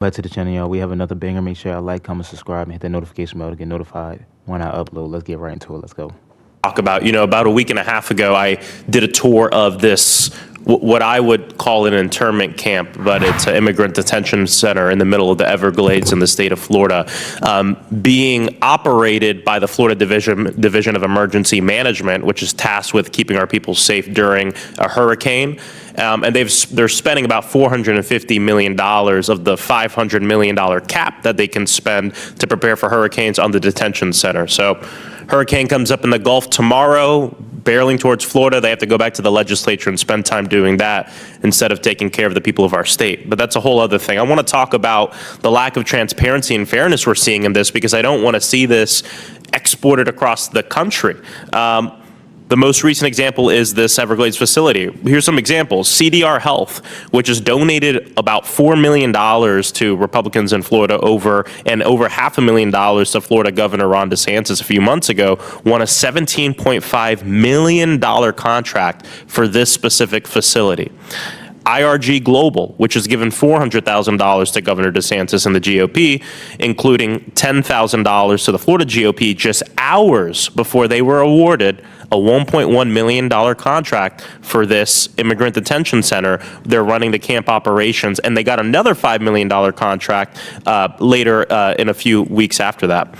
Back to the channel, y'all. We have another banger. Make sure y'all like, comment, subscribe, and hit that notification bell to get notified when I upload. Let's get right into it. Let's go. Talk about, about a week and a half ago, I did a tour of this, what I would call an internment camp, but it's an immigrant detention center in the middle of the Everglades in the state of Florida, being operated by the Florida Division of Emergency Management, which is tasked with keeping our people safe during a hurricane. And they're spending about $450 million of the $500 million cap that they can spend to prepare for hurricanes on the detention center. So hurricane comes up in the Gulf tomorrow, barreling towards Florida. They have to go back to the legislature and spend time doing that instead of taking care of the people of our state. But that's a whole other thing. I want to talk about the lack of transparency and fairness we're seeing in this, because I don't want to see this exported across the country. The most recent example is this Everglades facility. Here's some examples. CDR Health, which has donated about $4 million to Republicans in Florida over $500,000 to Florida Governor Ron DeSantis a few months ago, won a $17.5 million contract for this specific facility. IRG Global, which has given $400,000 to Governor DeSantis and the GOP, including $10,000 to the Florida GOP just hours before they were awarded a $1.1 million contract for this immigrant detention center. They're running the camp operations, and they got another $5 million contract later in a few weeks after that.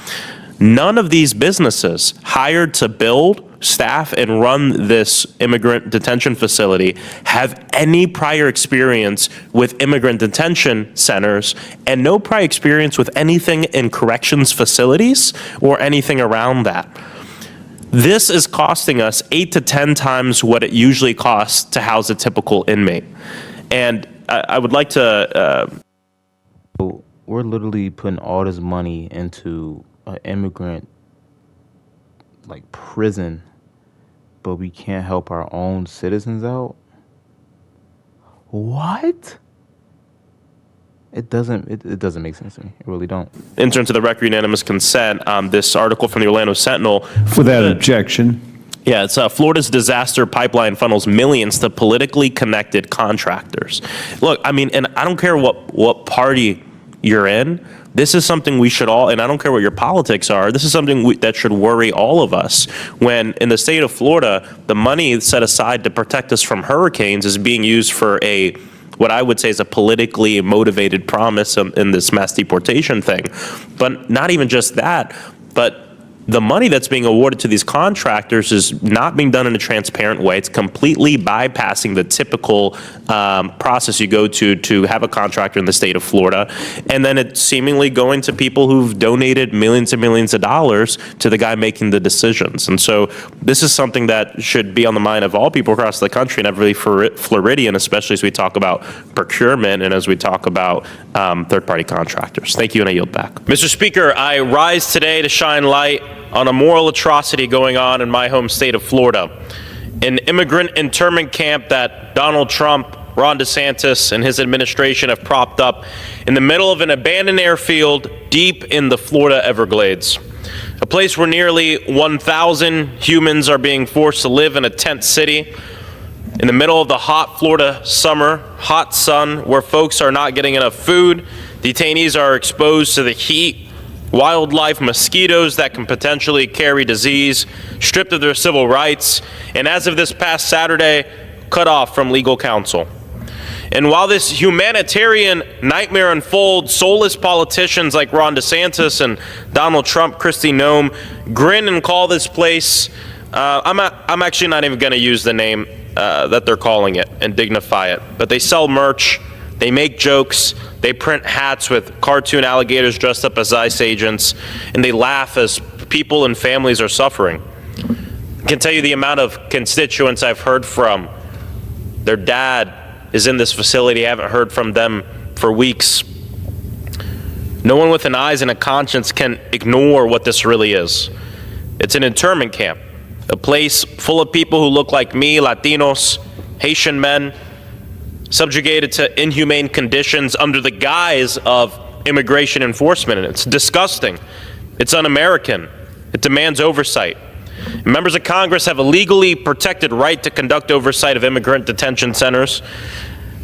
None of these businesses hired to build, staff, and run this immigrant detention facility have any prior experience with immigrant detention centers and no prior experience with anything in corrections facilities or anything around that. This is costing us 8 to 10 times what it usually costs to house a typical inmate. And I would like to... We're literally putting all this money into an immigrant prison, but we can't help our own citizens out. What? It doesn't make sense to me. It really don't. Enter into the record unanimous consent. This article from the Orlando Sentinel. Without objection. Yeah, it's Florida's disaster pipeline funnels millions to politically connected contractors. Look, I mean, and I don't care what party you're in. This is something we should all, and I don't care what your politics are, this is something that should worry all of us. When in the state of Florida, the money set aside to protect us from hurricanes is being used for what I would say is a politically motivated promise in this mass deportation thing. But not even just that, but the money that's being awarded to these contractors is not being done in a transparent way. It's completely bypassing the typical process you go to have a contractor in the state of Florida. And then it's seemingly going to people who've donated millions and millions of dollars to the guy making the decisions. And so this is something that should be on the mind of all people across the country, and every Floridian, especially as we talk about procurement and as we talk about third-party contractors. Thank you, and I yield back. Mr. Speaker, I rise today to shine light on a moral atrocity going on in my home state of Florida. An immigrant internment camp that Donald Trump, Ron DeSantis, and his administration have propped up in the middle of an abandoned airfield deep in the Florida Everglades. A place where nearly 1,000 humans are being forced to live in a tent city in the middle of the hot Florida summer, hot sun, where folks are not getting enough food, detainees are exposed to the heat, wildlife, mosquitoes that can potentially carry disease, stripped of their civil rights, and as of this past Saturday, cut off from legal counsel. And while this humanitarian nightmare unfolds, soulless politicians like Ron DeSantis and Donald Trump, Kristi Noem, grin and call this place, I'm actually not even going to use the name that they're calling it and dignify it, but they sell merch, they make jokes, they print hats with cartoon alligators dressed up as ICE agents, and they laugh as people and families are suffering. I can tell you the amount of constituents I've heard from. Their dad is in this facility. I haven't heard from them for weeks. No one with an eyes and a conscience can ignore what this really is. It's an internment camp, a place full of people who look like me, Latinos, Haitian men, subjugated to inhumane conditions under the guise of immigration enforcement. And it's disgusting. It's un-American. It demands oversight. Members of Congress have a legally protected right to conduct oversight of immigrant detention centers.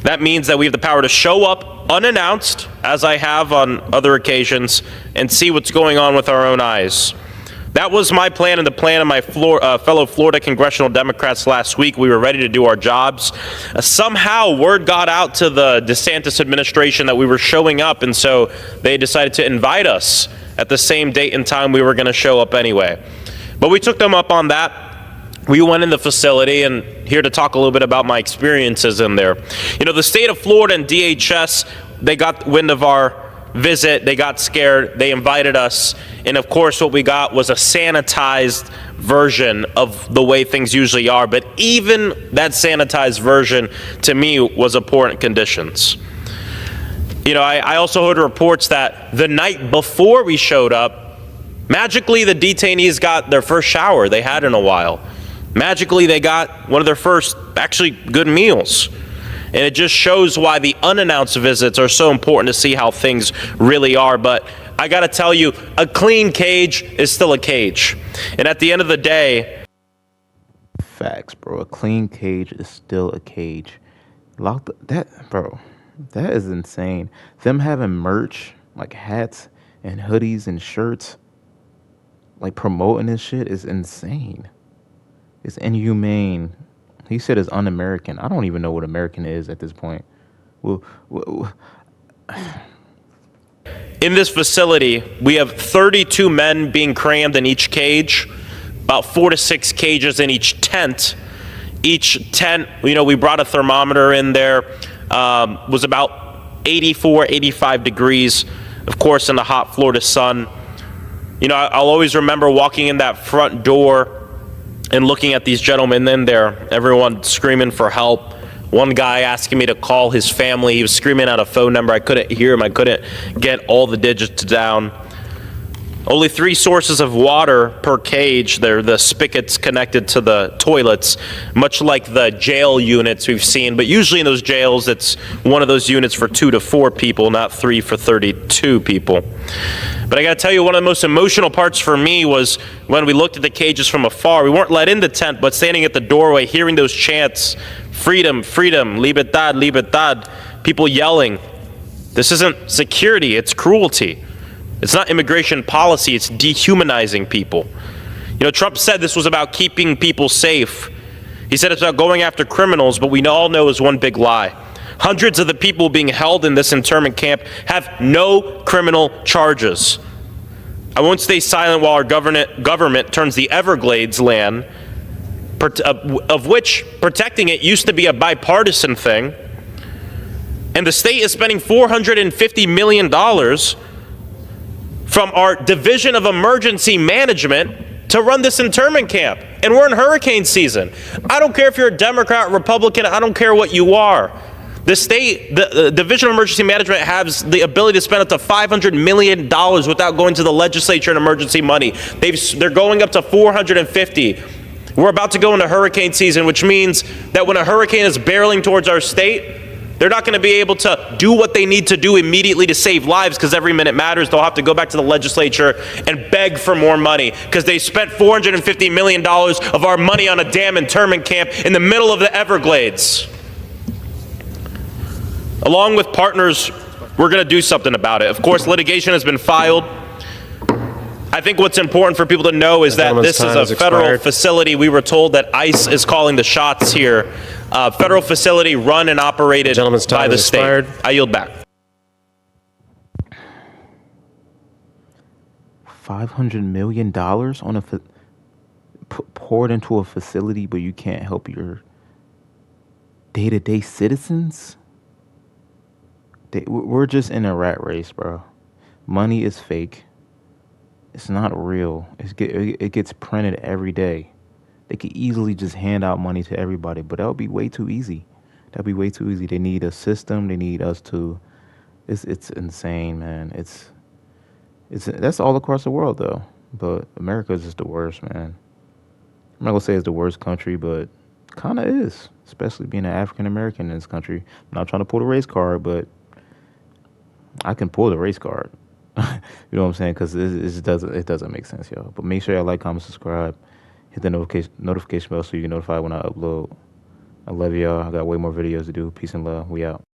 That means that we have the power to show up unannounced, as I have on other occasions, and see what's going on with our own eyes. That was my plan and the plan of my fellow Florida congressional Democrats last week. We were ready to do our jobs. Somehow word got out to the DeSantis administration that we were showing up, and so they decided to invite us at the same date and time we were going to show up anyway. But we took them up on that. We went in the facility, and here to talk a little bit about my experiences in there. You know, the state of Florida and DHS, they got wind of our visit, they got scared, they invited us, and of course what we got was a sanitized version of the way things usually are, but even that sanitized version to me was of poor conditions. You know, I also heard reports that the night before we showed up, magically the detainees got their first shower they had in a while. Magically they got one of their first actually good meals. And it just shows why the unannounced visits are so important to see how things really are. But I got to tell you, a clean cage is still a cage. And at the end of the day... Facts, bro. A clean cage is still a cage. Bro, that is insane. Them having merch, like hats and hoodies and shirts, like promoting this shit is insane. It's inhumane. He said it's un-American. I don't even know what American is at this point. In this facility, we have 32 men being crammed in each cage, about 4 to 6 cages in each tent. Each tent, you know, we brought a thermometer in there, was about 84, 85 degrees, of course, in the hot Florida sun. You know, I'll always remember walking in that front door and looking at these gentlemen in there, everyone screaming for help. One guy asking me to call his family. He was screaming out a phone number. I couldn't hear him. I couldn't get all the digits down. Only 3 sources of water per cage. They're the spigots connected to the toilets, much like the jail units we've seen. But usually in those jails, it's one of those units for 2 to 4 people, not 3 for 32 people. But I got to tell you, one of the most emotional parts for me was when we looked at the cages from afar. We weren't let in the tent, but standing at the doorway, hearing those chants, freedom, freedom, libertad, libertad, people yelling. This isn't security, it's cruelty. It's not immigration policy, it's dehumanizing people. You know, Trump said this was about keeping people safe. He said it's about going after criminals, but we all know it's one big lie. Hundreds of the people being held in this internment camp have no criminal charges. I won't stay silent while our government turns the Everglades land, of which protecting it used to be a bipartisan thing, and the state is spending $450 million from our Division of Emergency Management to run this internment camp. And we're in hurricane season. I don't care if you're a Democrat, Republican, I don't care what you are. The Division of Emergency Management has the ability to spend up to $500 million without going to the legislature in emergency money. They're going up to $450. We're about to go into hurricane season, which means that when a hurricane is barreling towards our state, they're not going to be able to do what they need to do immediately to save lives because every minute matters. They'll have to go back to the legislature and beg for more money because they spent $450 million of our money on a damn internment camp in the middle of the Everglades. Along with partners, we're going to do something about it. Of course, litigation has been filed. I think what's important for people to know is that this is a federal facility. We were told that ICE is calling the shots here. Federal facility run and operated by the state. I yield back. $500 million on poured into a facility, but you can't help your day-to-day citizens? We're just in a rat race, bro. Money is fake. It's not real. It gets printed every day. They could easily just hand out money to everybody, but that would be way too easy. That'd be way too easy. They need a system. They need us to. It's insane, man. It's that's all across the world though. But America is just the worst, man. I'm not gonna say it's the worst country, but kind of is, especially being an African American in this country. I'm not trying to pull the race card, but I can pull the race card. You know what I'm saying? Because it doesn't make sense, y'all. But make sure y'all like, comment, subscribe, hit the notification bell so you get notified when I upload. I love y'all. I got way more videos to do. Peace and love. We out.